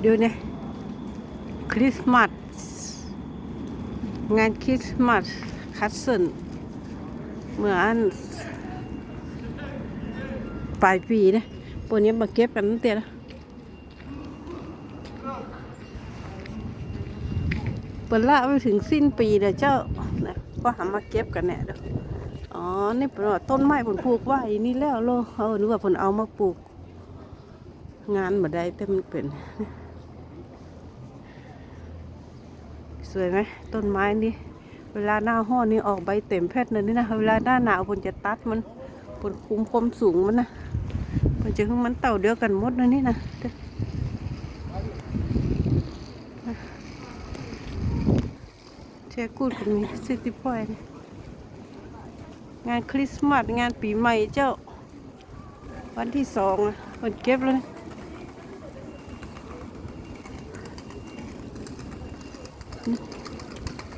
ดูเนี่ยคริสต์มาสงานคริสต์มาสคัสเซิลเมื่ออันปลายปีนะพวกนี้มาเก็บกันตั้งแต่ละเปิดละไปถึงสิ้นปีเลยเจ้านะก็หามาเก็บกันแน่เด้ออ๋อนี่เป็นว่าต้นไม้ผลปลูกไว้นี่แล้วโลนึกว่าผลเอามาปลูกงานบ่ได้แต่มันเป็นสวยไหมต้นไม้นี่เวลาหน้าห้อนนี่ออกใบเต็มแพทย์เลยนี่นะเวลาหน้าหนาวผลจะตัดมันผลคุมความสูงมันนะมันจะขึ้นมันเต่าเดียวกันหมดเลยนี่นะเจ้ากูดก็มีซิตี้พอยต์งานคริสต์มาสงานปีใหม่เจ้าวันที่2อ่ะผลเก็บเลย